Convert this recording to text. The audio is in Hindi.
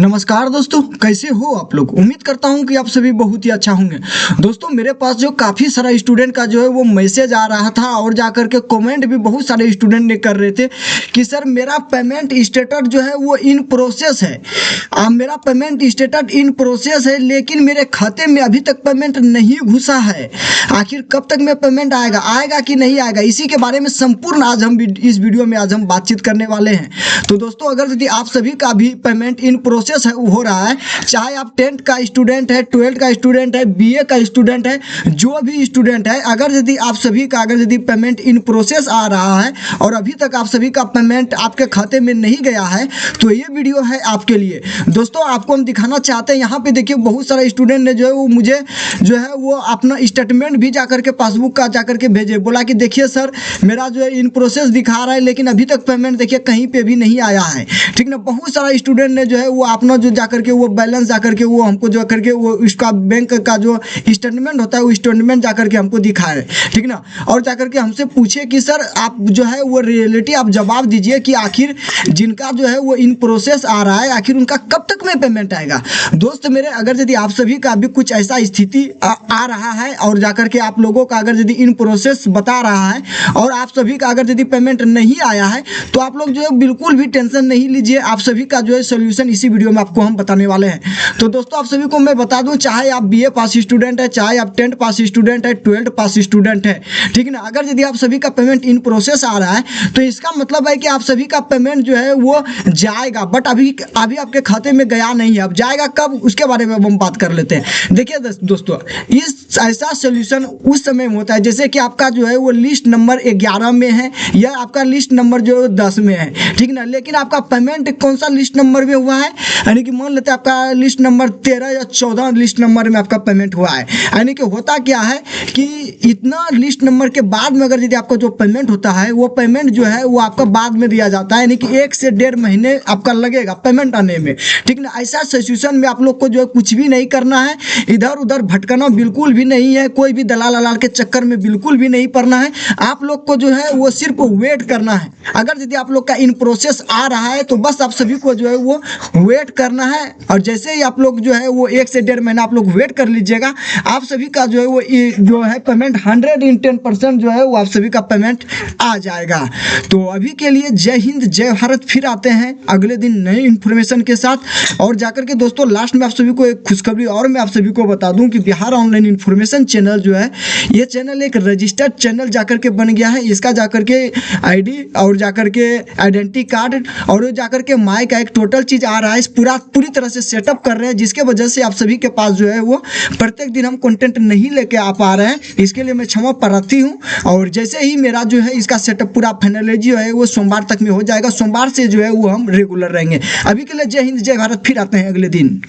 नमस्कार दोस्तों, कैसे हो आप लोग। उम्मीद करता हूं कि आप सभी बहुत ही अच्छा होंगे। दोस्तों मेरे पास जो काफ़ी सारा स्टूडेंट का जो है वो मैसेज आ रहा था और जाकर के कमेंट भी बहुत सारे स्टूडेंट ने कर रहे थे कि सर मेरा पेमेंट स्टेटस जो है वो इन प्रोसेस है। मेरा पेमेंट स्टेटस इन प्रोसेस है लेकिन मेरे खाते में अभी तक पेमेंट नहीं घुसा है। आखिर कब तक में पेमेंट आएगा कि नहीं आएगा, इसी के बारे में संपूर्ण आज हम इस वीडियो में आज हम बातचीत करने वाले हैं। तो दोस्तों अगर यदि आप सभी का भी पेमेंट इन प्रोसेस है हो रहा है, चाहे आप 10th का स्टूडेंट है, 12th का स्टूडेंट है, बीए का स्टूडेंट है, जो भी स्टूडेंट है, अगर यदि आप सभी का पेमेंट इन प्रोसेस आ रहा है और अभी तक आप सभी का पेमेंट आपके खाते में नहीं गया है तो ये वीडियो है आपके लिए। दोस्तों आपको हम दिखाना चाहते हैं, यहाँ पे देखिए बहुत सारे स्टूडेंट ने जो है वो मुझे जो है वो अपना स्टेटमेंट भी जाकर के पासबुक का जाकर के भेजे, बोला कि देखिए सर मेरा जो है इन प्रोसेस दिखा रहा है लेकिन अभी तक पेमेंट देखिए कहीं पे भी नहीं आया है। ठीक ना, बहुत सारा स्टूडेंट ने जो है वो अपना जो जाकर के वो बैलेंस जाकर के वो हमको जो करके वो इसका बैंक का जो स्टेटमेंट होता है वो स्टेटमेंट जाकर के हमको दिखाए। ठीक ना, और जाकर के हमसे पूछे कि सर आप जो है वो रियलिटी आप जवाब दीजिए कि आखिर जिनका जो है वो इन प्रोसेस आ रहा है आखिर उनका कब तक में पेमेंट आएगा। दोस्त मेरे, अगर यदि आप सभी का भी कुछ ऐसा स्थिति आ रहा है और जाकर के आप लोगों का अगर यदि इन प्रोसेस बता रहा है और आप सभी का अगर यदि पेमेंट नहीं आया है तो आप लोग जो है बिल्कुल भी टेंशन नहीं लीजिए। आप सभी का जो है सोल्यूशन इसी वीडियो में आपको हम बताने वाले हैं। तो दोस्तों आप सभी को मैं बता दूं, चाहे आप बीए पास स्टूडेंट है, चाहे आप 10th पास स्टूडेंट है, 12th पास स्टूडेंट है, ठीक है ना, अगर यदि आप सभी का पेमेंट इन प्रोसेस आ रहा है तो इसका मतलब है कि आप सभी का पेमेंट जो है वो जाएगा, बट अभी आपके खाते में गया नहीं है। अब जाएगा कब, उसके बारे में हम बात कर लेते हैं। देखिए दोस्तों, इस ऐसा सोल्यूशन उस समय में होता है जैसे कि आपका जो है वो लिस्ट नंबर 11 में है या आपका लिस्ट नंबर जो 10 में है, ठीक ना, लेकिन आपका पेमेंट कौन सा लिस्ट नंबर में हुआ है, यानी कि मान लेते हैं आपका लिस्ट नंबर 13 या 14 लिस्ट नंबर में आपका पेमेंट हुआ है। यानी कि होता क्या है कि इतना लिस्ट नंबर के बाद में अगर यदि आपका जो पेमेंट होता है वो पेमेंट जो है वो आपका बाद में दिया जाता है, यानी कि 1 से 1.5 महीने आपका लगेगा पेमेंट आने में। ठीक ना, ऐसा सिचुएशन में आप लोग को जो है कुछ भी नहीं करना है, इधर उधर भटकना बिल्कुल भी नहीं है, कोई भी दलाल अलाल के चक्कर में बिल्कुल भी नहीं पड़ना है। आप लोग को जो है वो सिर्फ वेट करना है। अगर यदि आप लोग का इन प्रोसेस आ रहा है तो बस आप सभी को जो है वो वेट करना है और जैसे ही आप लोग जो है वो 1 से 1.5 महीना आप लोग वेट कर लीजिएगा, आप सभी का जो है वो जो है पेमेंट 110% जो है वो आप सभी का पेमेंट आ जाएगा। तो अभी के लिए जय हिंद जय भारत, फिर आते हैं अगले दिन नई इन्फॉर्मेशन के साथ। और जाकर के दोस्तों लास्ट में आप सभी को एक खुशखबरी और मैं आप सभी को बता दूं कि बिहार ऑनलाइन इन्फॉर्मेशन चैनल जो है ये चैनल एक रजिस्टर्ड चैनल जाकर के बन गया है। इसका जाकर के आईडी और जाकर के आइडेंटिटी कार्ड और जाकर के माइक का एक टोटल चीज़ आ रहा है, इस पूरी तरह से सेटअप कर रहे हैं, जिसके वजह से आप सभी के पास जो है वो प्रत्येक दिन हम कंटेंट नहीं लेके आ पा रहे हैं। इसके लिए मैं क्षमा प्रार्थी हूँ और जैसे ही मेरा जो है इसका सेटअप पूरा फाइनलाइज जो है वो सोमवार तक में हो जाएगा, सोमवार से जो है वो हम रेगुलर रहेंगे। अभी के लिए जय हिंद जय भारत, फिर आते हैं अगले दिन।